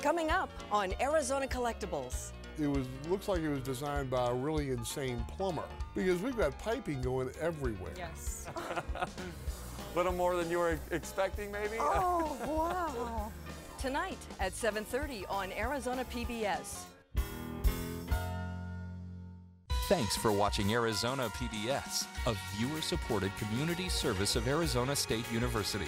Coming up on Arizona Collectibles. Looks like it was designed by a really insane plumber, because we've got piping going everywhere. Yes. A little more than you were expecting, maybe? Oh, wow. Tonight at 7:30 on Arizona PBS. Thanks for watching Arizona PBS, a viewer-supported community service of Arizona State University.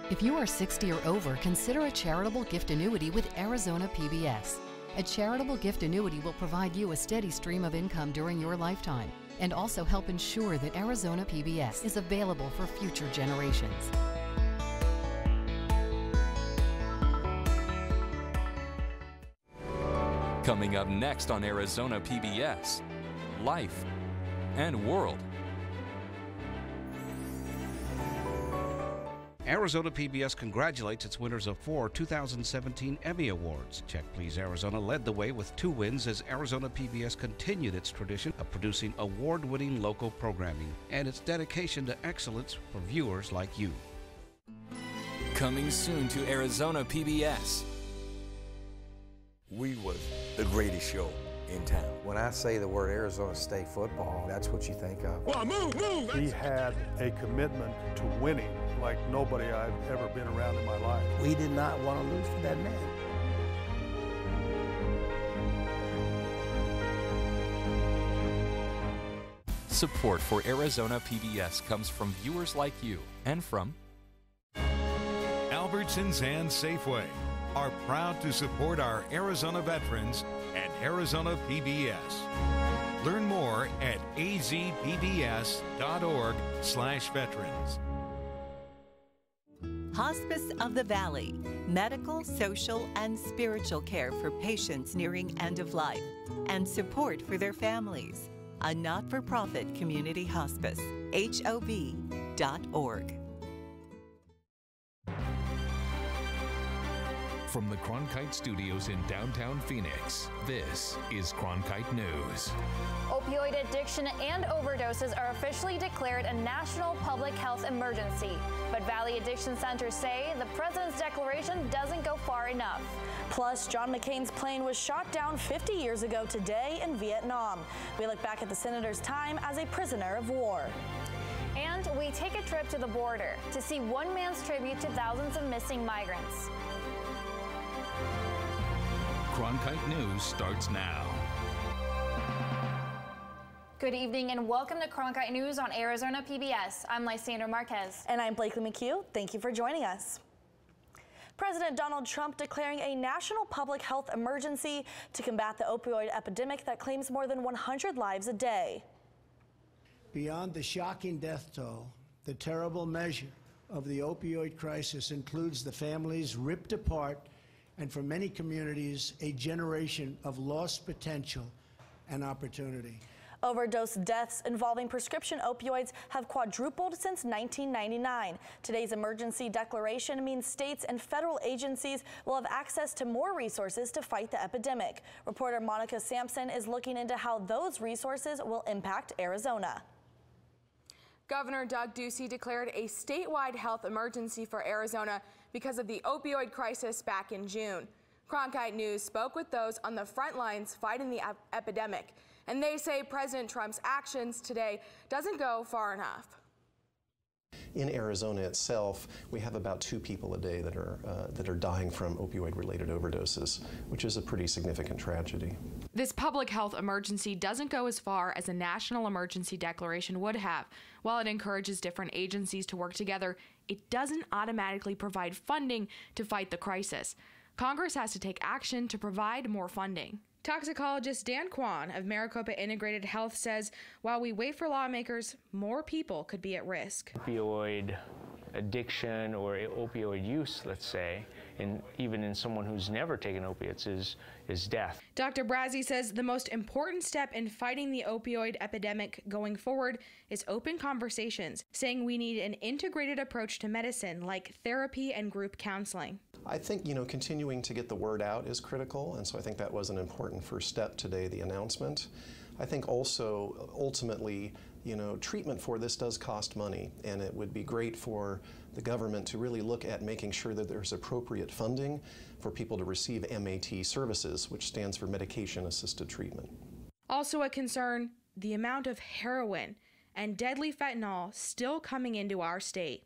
If you are 60 or over, consider a charitable gift annuity with Arizona PBS. A charitable gift annuity will provide you a steady stream of income during your lifetime and also help ensure that Arizona PBS is available for future generations. Coming up next on Arizona PBS, Life and World. Arizona PBS congratulates its winners of 4 2017 Emmy Awards. Check Please Arizona led the way with 2 wins as Arizona PBS continued its tradition of producing award-winning local programming and its dedication to excellence for viewers like you. Coming soon to Arizona PBS. We was the greatest show in town. When I say the word Arizona State football, that's what you think of. Well, move! He had a commitment to winning like nobody I've ever been around in my life. We did not want to lose to that man. Support for Arizona PBS comes from viewers like you and from Albertsons and Safeway are proud to support our Arizona veterans at Arizona PBS. Learn more at azpbs.org/veterans. Hospice of the Valley, medical, social, and spiritual care for patients nearing end of life and support for their families. A not-for-profit community hospice, HOV.org. From the Cronkite Studios in downtown Phoenix, this is Cronkite News. Opioid addiction and overdoses are officially declared a national public health emergency. But Valley Addiction Centers say the president's declaration doesn't go far enough. Plus, John McCain's plane was shot down 50 years ago today in Vietnam. We look back at the senator's time as a prisoner of war. And we take a trip to the border to see one man's tribute to thousands of missing migrants. Cronkite News starts now. Good evening and welcome to Cronkite News on Arizona PBS. I'm Lysandra Marquez. And I'm Blakely McHugh. Thank you for joining us. President Donald Trump declaring a national public health emergency to combat the opioid epidemic that claims more than 100 lives a day. Beyond the shocking death toll, the terrible measure of the opioid crisis includes the families ripped apart and, for many communities, a generation of lost potential and opportunity. Overdose deaths involving prescription opioids have quadrupled since 1999. Today's emergency declaration means states and federal agencies will have access to more resources to fight the epidemic. Reporter Monica Sampson is looking into how those resources will impact Arizona. Governor Doug Ducey declared a statewide health emergency for Arizona because of the opioid crisis back in June. Cronkite News spoke with those on the front lines fighting the epidemic, and they say President Trump's actions today doesn't go far enough. In Arizona itself, we have about 2 people a day that are dying from opioid-related overdoses, which is a pretty significant tragedy. This public health emergency doesn't go as far as a national emergency declaration would have. While it encourages different agencies to work together, it doesn't automatically provide funding to fight the crisis. Congress has to take action to provide more funding. Toxicologist Dan Kwan of Maricopa Integrated Health says while we wait for lawmakers, more people could be at risk. Opioid addiction or opioid use, let's say, and even in someone who's never taken opiates is death. Dr. Brazzi says the most important step in fighting the opioid epidemic going forward is open conversations, saying we need an integrated approach to medicine like therapy and group counseling. I think, continuing to get the word out is critical, and so I think that was an important first step today, the announcement. I think also, ultimately, treatment for this does cost money, and it would be great for the government to really look at making sure that there's appropriate funding for people to receive MAT services, which stands for medication-assisted treatment. Also a concern, the amount of heroin and deadly fentanyl still coming into our state.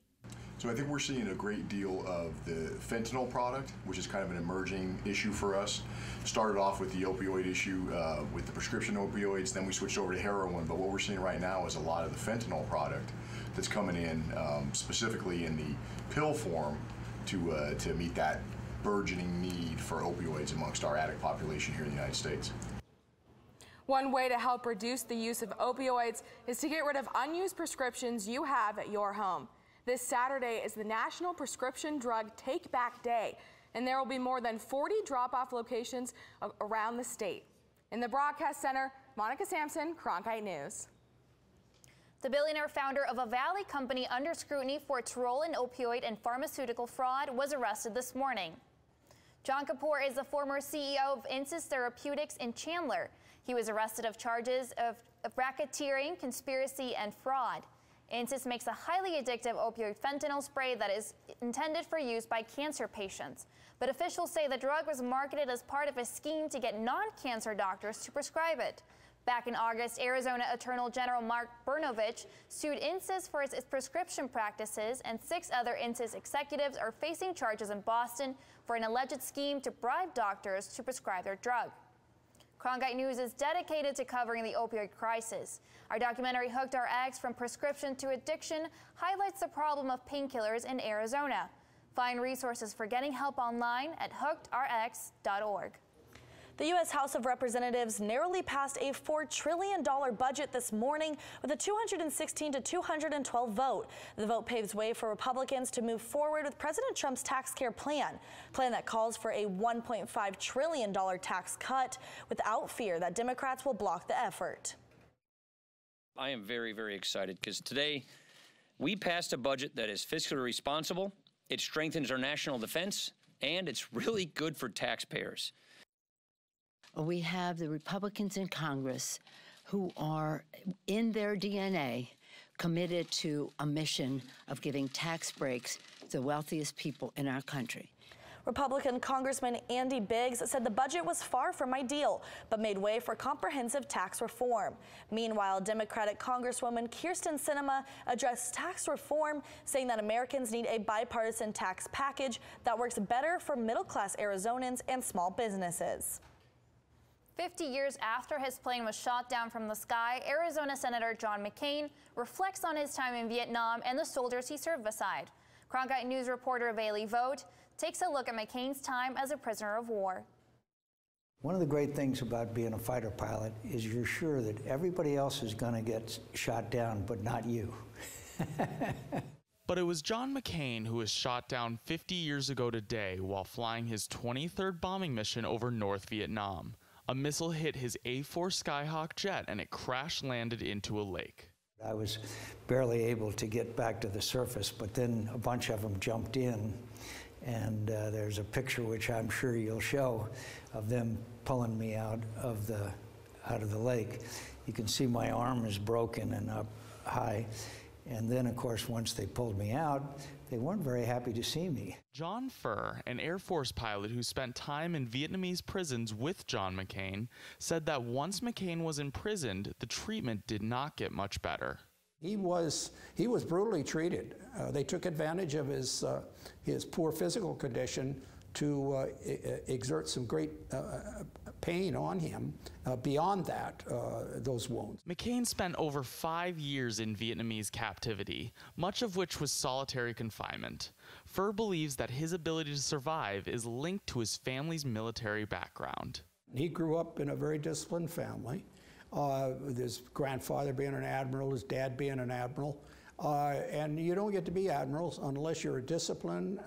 So I think we're seeing a great deal of the fentanyl product, which is kind of an emerging issue for us. Started off with the opioid issue with the prescription opioids, then we switched over to heroin, but what we're seeing right now is a lot of the fentanyl product that's coming in, specifically in the pill form, to meet that burgeoning need for opioids amongst our addict population here in the United States. One way to help reduce the use of opioids is to get rid of unused prescriptions you have at your home. This Saturday is the National Prescription Drug Take Back Day, and there will be more than 40 drop-off locations around the state. In the Broadcast Center, Monica Sampson, Cronkite News. The billionaire founder of a Valley company under scrutiny for its role in opioid and pharmaceutical fraud was arrested this morning. John Kapoor is the former CEO of Insys Therapeutics in Chandler. He was arrested of charges of racketeering, conspiracy, and fraud. Insys makes a highly addictive opioid fentanyl spray that is intended for use by cancer patients. But officials say the drug was marketed as part of a scheme to get non-cancer doctors to prescribe it. Back in August, Arizona Attorney General Mark Brnovich sued Insys for its prescription practices, and 6 other Insys executives are facing charges in Boston for an alleged scheme to bribe doctors to prescribe their drug. Cronkite News is dedicated to covering the opioid crisis. Our documentary Hooked RX From Prescription to Addiction highlights the problem of painkillers in Arizona. Find resources for getting help online at hookedrx.org. The U.S. House of Representatives narrowly passed a $4 trillion budget this morning with a 216 to 212 vote. The vote paves way for Republicans to move forward with President Trump's tax care plan that calls for a $1.5 trillion tax cut without fear that Democrats will block the effort. I am very, very excited because today we passed a budget that is fiscally responsible, it strengthens our national defense, and it's really good for taxpayers. We have the Republicans in Congress who are, in their DNA, committed to a mission of giving tax breaks to the wealthiest people in our country. Republican Congressman Andy Biggs said the budget was far from ideal, but made way for comprehensive tax reform. Meanwhile, Democratic Congresswoman Kyrsten Sinema addressed tax reform, saying that Americans need a bipartisan tax package that works better for middle-class Arizonans and small businesses. 50 years after his plane was shot down from the sky, Arizona Senator John McCain reflects on his time in Vietnam and the soldiers he served beside. Cronkite News reporter Bailey Vogt takes a look at McCain's time as a prisoner of war. One of the great things about being a fighter pilot is you're sure that everybody else is going to get shot down, but not you. But it was John McCain who was shot down 50 years ago today while flying his 23rd bombing mission over North Vietnam. A missile hit his A-4 Skyhawk jet and it crash-landed into a lake. I was barely able to get back to the surface, but then a bunch of them jumped in, and there's a picture which I'm sure you'll show of them pulling me out of the lake. You can see my arm is broken and up high. And then, of course, once they pulled me out, they weren't very happy to see me. John Furr, an Air Force pilot who spent time in Vietnamese prisons with John McCain, said that once McCain was imprisoned, the treatment did not get much better. He was brutally treated. They took advantage of his poor physical condition to exert some great pain on him beyond that, those wounds. McCain spent over 5 years in Vietnamese captivity, much of which was solitary confinement. Furr believes that his ability to survive is linked to his family's military background. He grew up in a very disciplined family, with his grandfather being an admiral, his dad being an admiral. And you don't get to be admirals unless you're a disciplined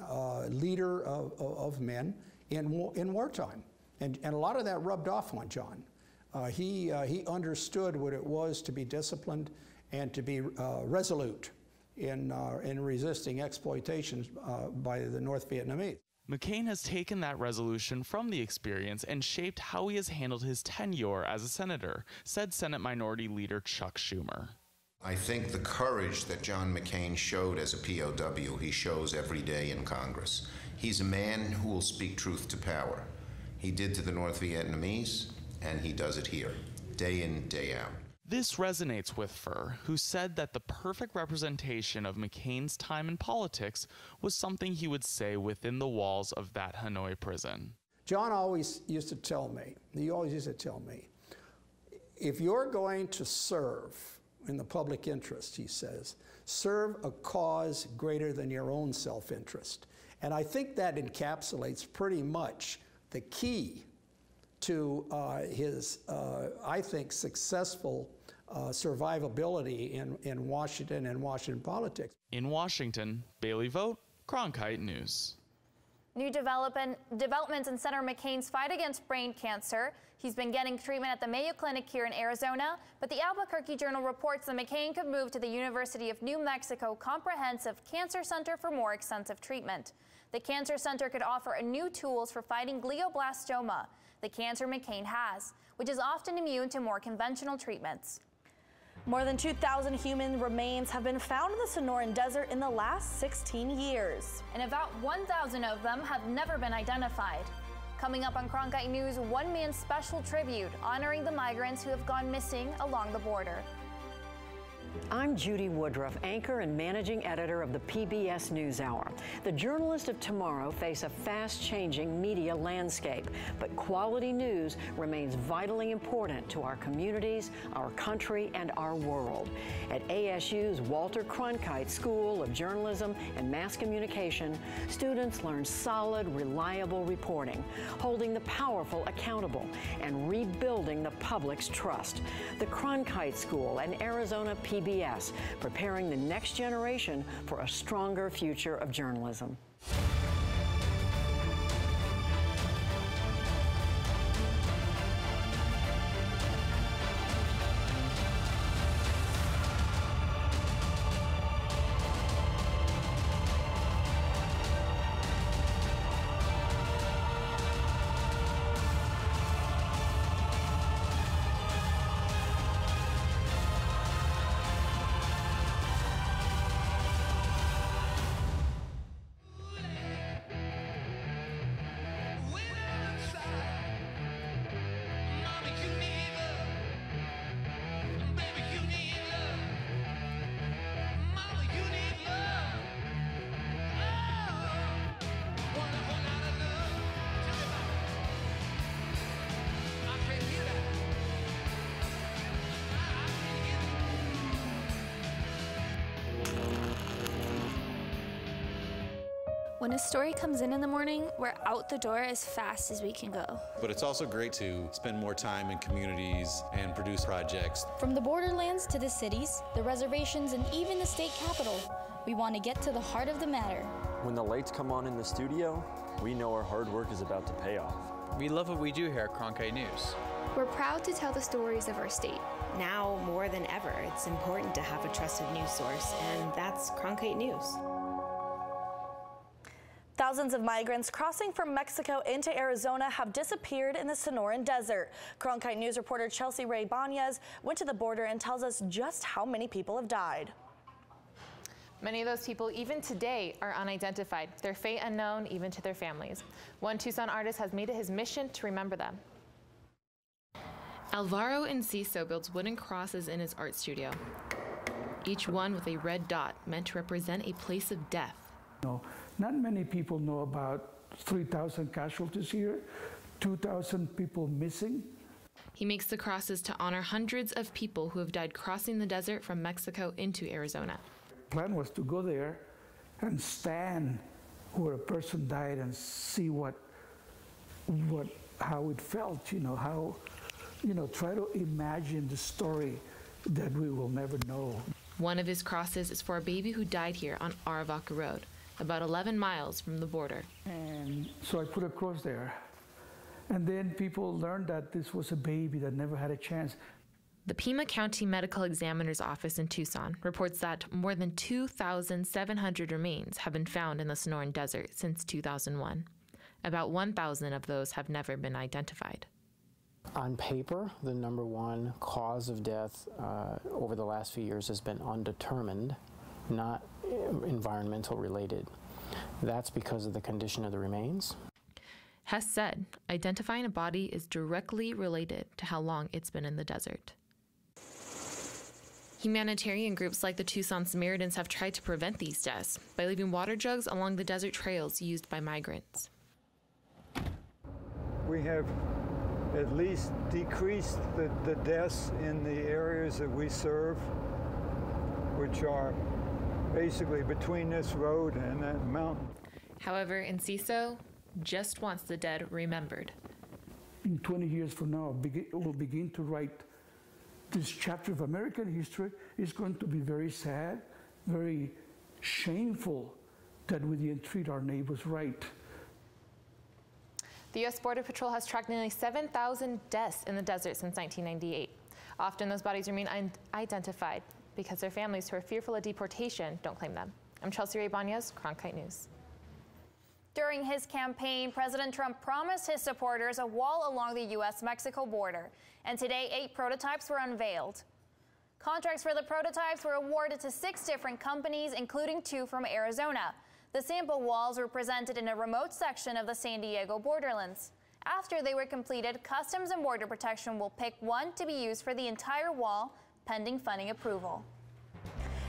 leader of men in wartime. And a lot of that rubbed off on John. He understood what it was to be disciplined and to be resolute in resisting exploitation by the North Vietnamese. McCain has taken that resolution from the experience and shaped how he has handled his tenure as a senator, said Senate Minority Leader Chuck Schumer. I think the courage that John McCain showed as a POW, he shows every day in Congress. He's a man who will speak truth to power. He did to the North Vietnamese, and he does it here, day in, day out. This resonates with Furr, who said that the perfect representation of McCain's time in politics was something he would say within the walls of that Hanoi prison. John always used to tell me, if you're going to serve in the public interest, he says, serve a cause greater than your own self-interest. And I think that encapsulates pretty much the key to his, I think, successful survivability in Washington and Washington politics. In Washington, Bailey Vogt, Cronkite News. New developments in Senator McCain's fight against brain cancer. He's been getting treatment at the Mayo Clinic here in Arizona, but the Albuquerque Journal reports that McCain could move to the University of New Mexico Comprehensive Cancer Center for more extensive treatment. The Cancer Center could offer new tools for fighting glioblastoma, the cancer McCain has, which is often immune to more conventional treatments. More than 2,000 human remains have been found in the Sonoran Desert in the last 16 years. And about 1,000 of them have never been identified. Coming up on Cronkite News, one man's special tribute honoring the migrants who have gone missing along the border. I'm Judy Woodruff, anchor and managing editor of the PBS NewsHour. The journalists of tomorrow face a fast-changing media landscape, but quality news remains vitally important to our communities, our country, and our world. At ASU's Walter Cronkite School of Journalism and Mass Communication, students learn solid, reliable reporting, holding the powerful accountable, and rebuilding the public's trust. The Cronkite School and Arizona PBS, preparing the next generation for a stronger future of journalism. When a story comes in the morning, we're out the door as fast as we can go. But it's also great to spend more time in communities and produce projects. From the borderlands to the cities, the reservations, and even the state capitol, we want to get to the heart of the matter. When the lights come on in the studio, we know our hard work is about to pay off. We love what we do here at Cronkite News. We're proud to tell the stories of our state. Now, more than ever, it's important to have a trusted news source, and that's Cronkite News. Thousands of migrants crossing from Mexico into Arizona have disappeared in the Sonoran Desert. Cronkite News reporter Chelsea Ray Banez went to the border and tells us just how many people have died. Many of those people, even today, are unidentified, their fate unknown even to their families. One Tucson artist has made it his mission to remember them. Alvaro Enciso builds wooden crosses in his art studio, each one with a red dot meant to represent a place of death. No, not many people know about 3,000 casualties here, 2,000 people missing. He makes the crosses to honor hundreds of people who have died crossing the desert from Mexico into Arizona. The plan was to go there and stand where a person died and see how it felt, try to imagine the story that we will never know. One of his crosses is for a baby who died here on Aravaca Road, about 11 miles from the border. And so I put a cross there. And then people learned that this was a baby that never had a chance. The Pima County Medical Examiner's Office in Tucson reports that more than 2,700 remains have been found in the Sonoran Desert since 2001. About 1,000 of those have never been identified. On paper, the number one cause of death over the last few years has been undetermined, not environmental related. That's because of the condition of the remains. Hess said identifying a body is directly related to how long it's been in the desert. Humanitarian groups like the Tucson Samaritans have tried to prevent these deaths by leaving water jugs along the desert trails used by migrants. We have at least decreased the deaths in the areas that we serve, which are basically between this road and that mountain. However, Enciso just wants the dead remembered. In 20 years from now, we'll begin to write this chapter of American history. Is going to be very sad, very shameful that we didn't treat our neighbors right. The U.S. Border Patrol has tracked nearly 7,000 deaths in the desert since 1998. Often those bodies remain unidentified because their families who are fearful of deportation don't claim them. I'm Chelsea Ray Banyas, Cronkite News. During his campaign, President Trump promised his supporters a wall along the U.S.-Mexico border, and today 8 prototypes were unveiled. Contracts for the prototypes were awarded to 6 different companies, including 2 from Arizona. The sample walls were presented in a remote section of the San Diego borderlands. After they were completed, Customs and Border Protection will pick one to be used for the entire wall, pending funding approval.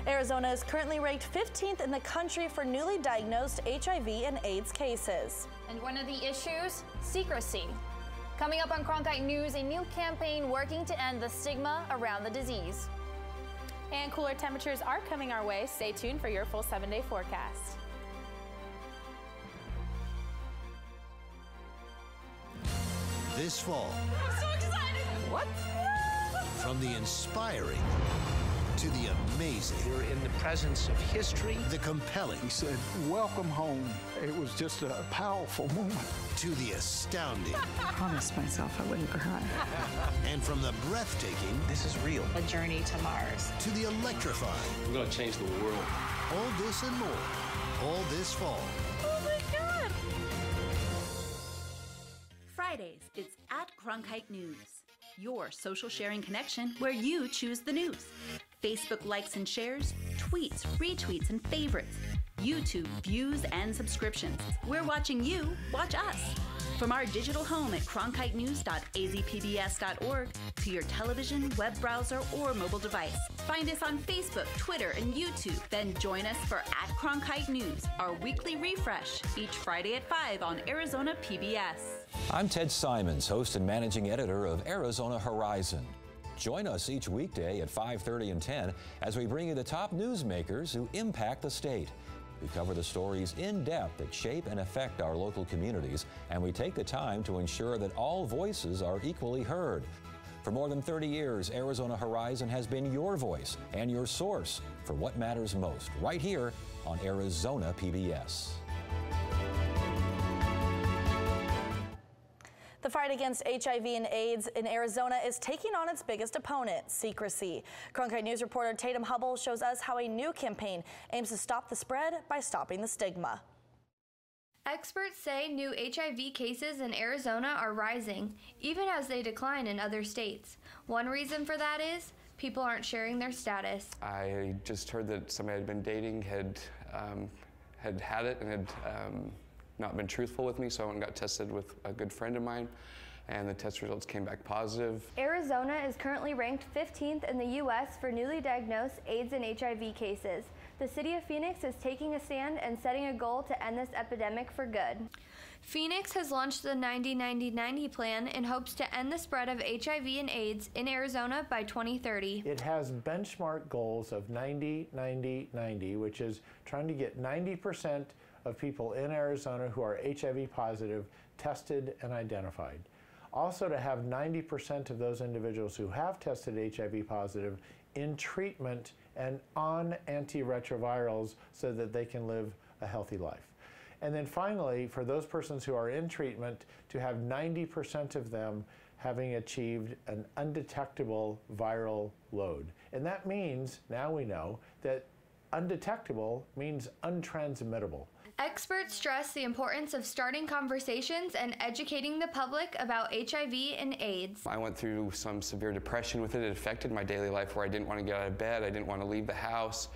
Arizona is currently ranked 15th in the country for newly diagnosed HIV and AIDS cases. And one of the issues, secrecy. Coming up on Cronkite News, a new campaign working to end the stigma around the disease. And cooler temperatures are coming our way. Stay tuned for your full 7-day forecast. This fall. I'm so excited! What? From the inspiring to the amazing. You're in the presence of history. The compelling. He said, "Welcome home." It was just a powerful moment. To the astounding. I promised myself I wouldn't cry. And from the breathtaking. This is real. A journey to Mars. To the electrifying. We're going to change the world. All this and more. All this fall. Oh my God! Fridays, it's at Cronkite News, your social sharing connection where you choose the news. Facebook likes and shares, tweets, retweets, and favorites. YouTube views and subscriptions. We're watching you watch us. From our digital home at cronkitenews.azpbs.org to your television, web browser, or mobile device. Find us on Facebook, Twitter, and YouTube. Then join us for at Cronkite News, our weekly refresh, each Friday at 5 on Arizona PBS. I'm Ted Simons, host and managing editor of Arizona Horizon. Join us each weekday at 5:30 and 10 as we bring you the top newsmakers who impact the state. We cover the stories in depth that shape and affect our local communities, and we take the time to ensure that all voices are equally heard. For more than 30 years, Arizona Horizon has been your voice and your source for what matters most, right here on Arizona PBS. The fight against HIV and AIDS in Arizona is taking on its biggest opponent, secrecy. Cronkite News reporter Tatum Hubble shows us how a new campaign aims to stop the spread by stopping the stigma. Experts say new HIV cases in Arizona are rising, even as they decline in other states. One reason for that is people aren't sharing their status. I just heard that somebody I'd been dating had it and had not been truthful with me, so I went and got tested with a good friend of mine, and the test results came back positive. Arizona is currently ranked 15th in the U.S. for newly diagnosed AIDS and HIV cases. The city of Phoenix is taking a stand and setting a goal to end this epidemic for good. Phoenix has launched the 90-90-90 plan in hopes to end the spread of HIV and AIDS in Arizona by 2030. It has benchmark goals of 90-90-90, which is trying to get 90% of people in Arizona who are HIV positive tested and identified. Also to have 90% of those individuals who have tested HIV positive in treatment and on antiretrovirals so that they can live a healthy life. And then finally, for those persons who are in treatment, to have 90% of them having achieved an undetectable viral load. And that means, now we know, that undetectable means untransmittable. Experts stress the importance of starting conversations and educating the public about HIV and AIDS. I went through some severe depression with it. It affected my daily life where I didn't want to get out of bed. I didn't want to leave the house.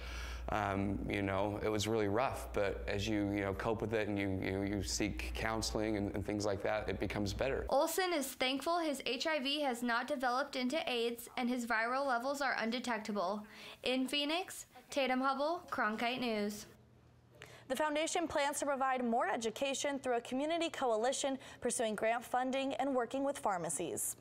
You know, it was really rough, but as you cope with it and you seek counseling and things like that, it becomes better. Olson is thankful his HIV has not developed into AIDS and his viral levels are undetectable. In Phoenix, Tatum Hubble, Cronkite News. The foundation plans to provide more education through a community coalition pursuing grant funding and working with pharmacies.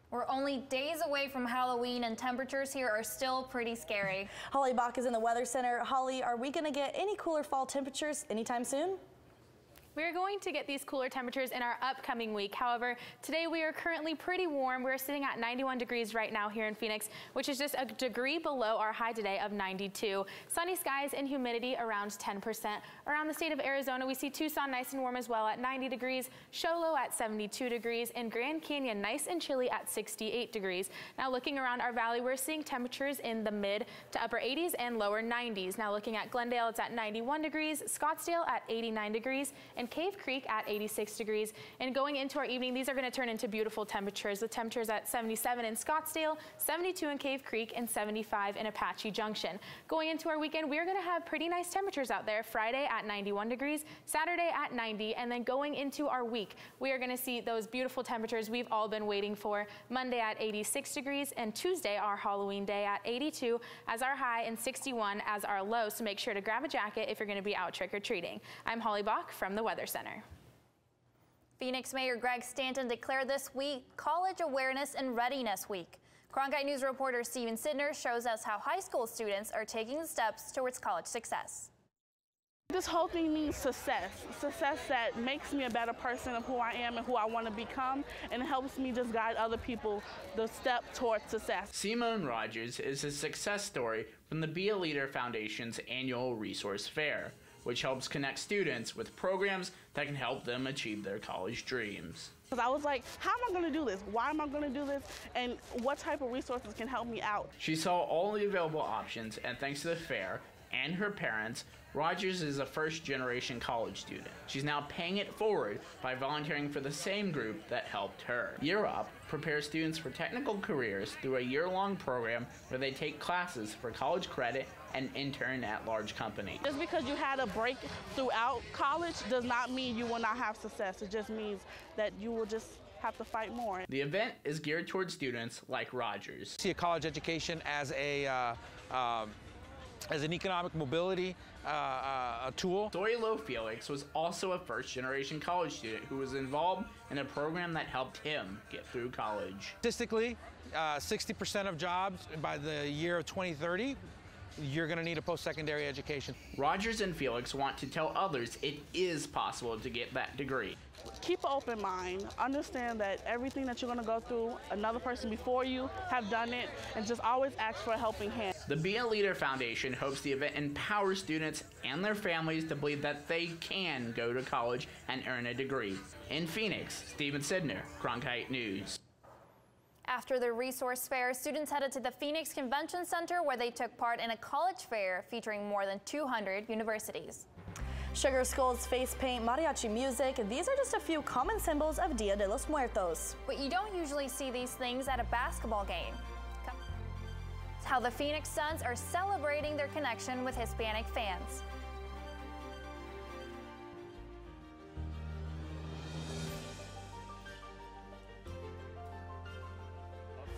We're only days away from Halloween and temperatures here are still pretty scary. Holly Bach is in the Weather Center. Holly, are we going to get any cooler fall temperatures anytime soon? We're going to get these cooler temperatures in our upcoming week. However, today we are currently pretty warm. We're sitting at 91 degrees right now here in Phoenix, which is just a degree below our high today of 92. Sunny skies and humidity around 10%. Around the state of Arizona, we see Tucson nice and warm as well at 90 degrees, Show Low at 72 degrees, and Grand Canyon nice and chilly at 68 degrees. Now looking around our valley, we're seeing temperatures in the mid to upper 80s and lower 90s. Now looking at Glendale, it's at 91 degrees, Scottsdale at 89 degrees, and Cave Creek at 86 degrees. And going into our evening, these are going to turn into beautiful temperatures. The temperatures at 77 in Scottsdale, 72 in Cave Creek, and 75 in Apache Junction. Going into our weekend, we're going to have pretty nice temperatures out there. Friday at 91 degrees, Saturday at 90, and then going into our week, we are going to see those beautiful temperatures we've all been waiting for. Monday at 86 degrees, and Tuesday, our Halloween day, at 82 as our high and 61 as our low. So make sure to grab a jacket if you're going to be out trick-or-treating. I'm Holly Bach from the Weather Center. Phoenix Mayor Greg Stanton declared this week College Awareness and Readiness Week. Cronkite News reporter Steven Sidner shows us how high school students are taking the steps towards college success. This whole thing means success that makes me a better person of who I am and who I want to become, and helps me just guide other people the step towards success. Simone Rogers is a success story from the Be a Leader Foundation's annual resource fair, which helps connect students with programs that can help them achieve their college dreams. I was like, how am I going to do this? Why am I going to do this? And what type of resources can help me out? She saw all the available options, and thanks to the fair and her parents, Rogers is a first-generation college student. She's now paying it forward by volunteering for the same group that helped her. Year Up prepares students for technical careers through a year-long program where they take classes for college credit and intern at large companies. Just because you had a break throughout college does not mean you will not have success. It just means that you will just have to fight more. The event is geared towards students like Rogers. See a college education as an economic mobility a tool. Dorilo Felix was also a first-generation college student who was involved in a program that helped him get through college. Statistically, 60% of jobs by the year of 2030, you're going to need a post-secondary education. Rogers and Felix want to tell others it is possible to get that degree. Keep an open mind. Understand that everything that you're going to go through, another person before you have done it, and just always ask for a helping hand. The Be a Leader Foundation hopes the event empowers students and their families to believe that they can go to college and earn a degree. In Phoenix, Steven Sidner, Cronkite News. After the resource fair, students headed to the Phoenix Convention Center where they took part in a college fair featuring more than 200 universities. Sugar skulls, face paint, mariachi music, these are just a few common symbols of Dia de los Muertos. But you don't usually see these things at a basketball game. It's how the Phoenix Suns are celebrating their connection with Hispanic fans.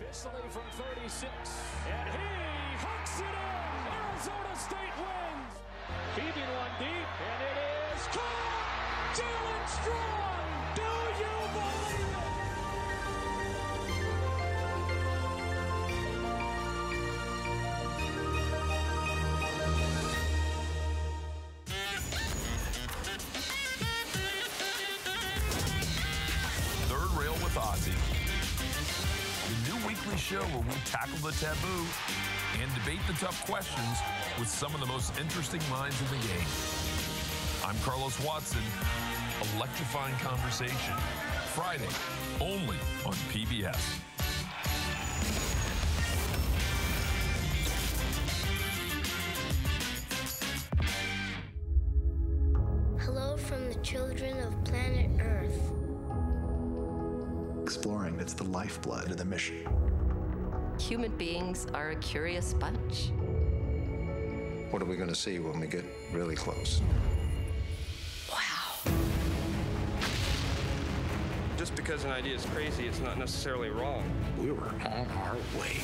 Officially from 36, and he hooks it in! Arizona State wins! Heaving one deep, and it is caught! Jalen Strong! Do you believe it? Third Rail with Ozzy. The new weekly show where we tackle the taboo and debate the tough questions with some of the most interesting minds in the game. I'm Carlos Watson, electrifying conversation Friday, only on PBS. Hello from the children of planet Earth. Exploring, it's the lifeblood of the mission. Human beings are a curious bunch. What are we going to see when we get really close? Wow. Just because an idea is crazy, it's not necessarily wrong. We were on our way.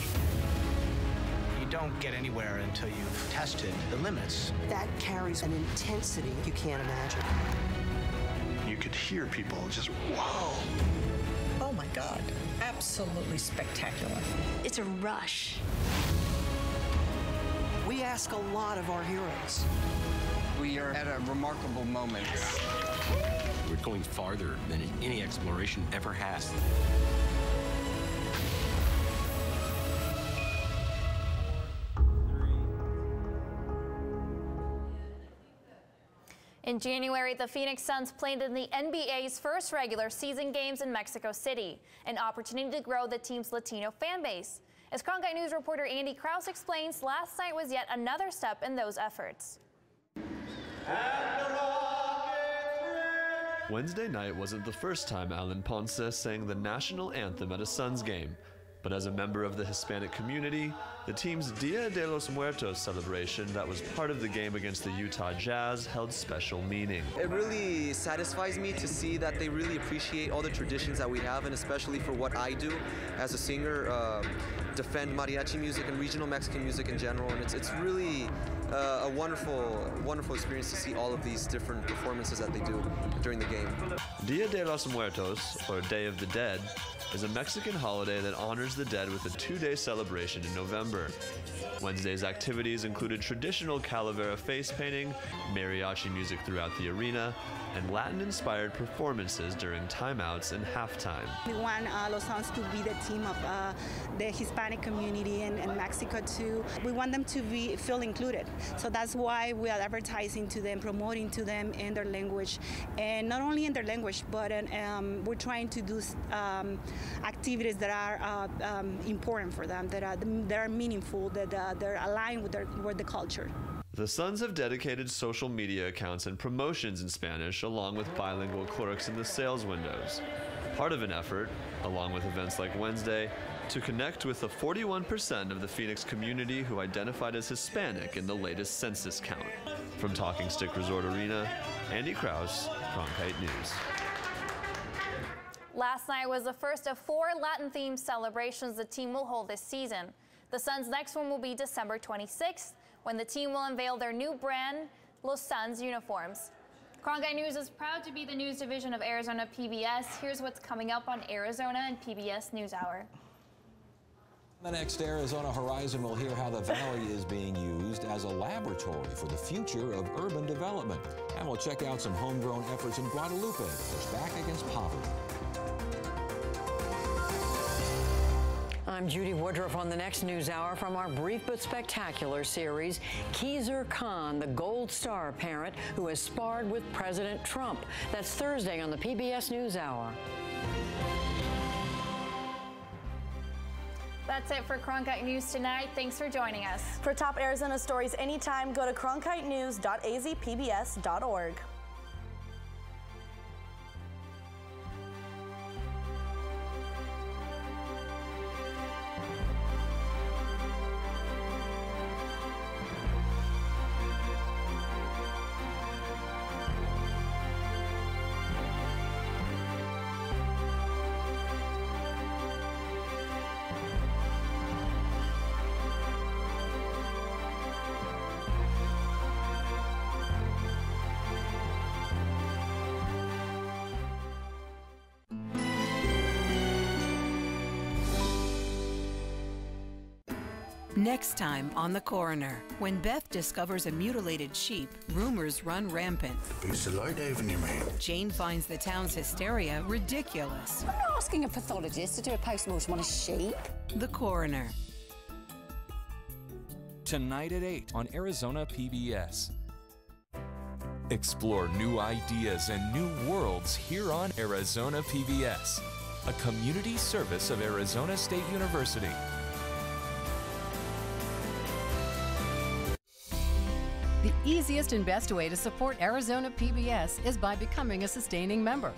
You don't get anywhere until you've tested the limits. That carries an intensity you can't imagine. You could hear people just, whoa. Oh my God, absolutely spectacular. It's a rush. We ask a lot of our heroes. We are at a remarkable moment. We're going farther than any exploration ever has. In January, the Phoenix Suns played in the NBA's first regular season games in Mexico City, an opportunity to grow the team's Latino fan base. As Cronkite News reporter Andy Krause explains, last night was yet another step in those efforts. Wednesday night wasn't the first time Alan Ponce sang the national anthem at a Suns game, but as a member of the Hispanic community, the team's Dia de los Muertos celebration that was part of the game against the Utah Jazz held special meaning. It really satisfies me to see that they really appreciate all the traditions that we have, and especially for what I do as a singer, defend mariachi music and regional Mexican music in general, and it's really a wonderful experience to see all of these different performances that they do during the game. Dia de los Muertos, or Day of the Dead, is a Mexican holiday that honors the dead with a two-day celebration in November. Wednesday's activities included traditional Calavera face painting, mariachi music throughout the arena, and Latin-inspired performances during timeouts and halftime. We want Los Suns to be the team of the Hispanic community in Mexico too. We want them to feel included. So that's why we are advertising to them, promoting to them in their language. And not only in their language, but we're trying to do activities that are important for them, that are meaningful, that they're aligned with the culture. The Suns have dedicated social media accounts and promotions in Spanish, along with bilingual clerks in the sales windows. Part of an effort, along with events like Wednesday, to connect with the 41% of the Phoenix community who identified as Hispanic in the latest census count. From Talking Stick Resort Arena, Andy Krause, Cronkite News. Last night was the first of 4 Latin-themed celebrations the team will hold this season. The Suns' next one will be December 26th, when the team will unveil their new brand, Los Suns uniforms. Cronkite News is proud to be the news division of Arizona PBS. Here's what's coming up on Arizona and PBS NewsHour. The next Arizona Horizon will hear how the valley is being used as a laboratory for the future of urban development. And we'll check out some homegrown efforts in Guadalupe to push back against poverty. I'm Judy Woodruff on the next NewsHour from our brief but spectacular series, Keezer Khan, the Gold Star parent who has sparred with President Trump. That's Thursday on the PBS NewsHour. That's it for Cronkite News tonight. Thanks for joining us. For top Arizona stories anytime, go to cronkitenews.azpbs.org. Next time on The Coroner, when Beth discovers a mutilated sheep, rumors run rampant. Piece of light Avenue, man. Jane finds the town's hysteria ridiculous. I'm not asking a pathologist to do a post-mortem on a sheep. The Coroner. Tonight at 8 on Arizona PBS. Explore new ideas and new worlds here on Arizona PBS, a community service of Arizona State University. The easiest and best way to support Arizona PBS is by becoming a sustaining member.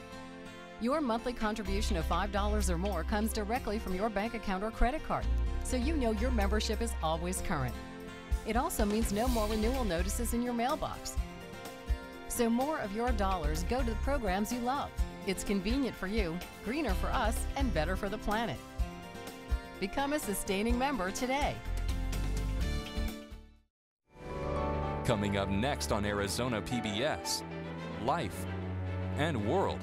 Your monthly contribution of $5 or more comes directly from your bank account or credit card, so you know your membership is always current. It also means no more renewal notices in your mailbox. So more of your dollars go to the programs you love. It's convenient for you, greener for us, and better for the planet. Become a sustaining member today. Coming up next on Arizona PBS, Life and World.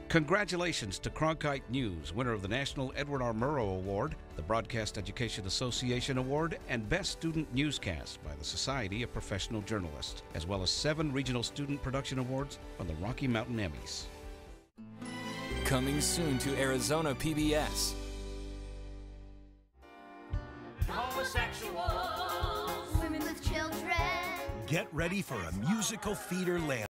Congratulations to Cronkite News, winner of the National Edward R. Murrow Award, the Broadcast Education Association Award, and Best Student Newscast by the Society of Professional Journalists, as well as 7 Regional Student Production Awards from the Rocky Mountain Emmys. Coming soon to Arizona PBS. Homosexuals, women with children. Get ready for a musical theater land.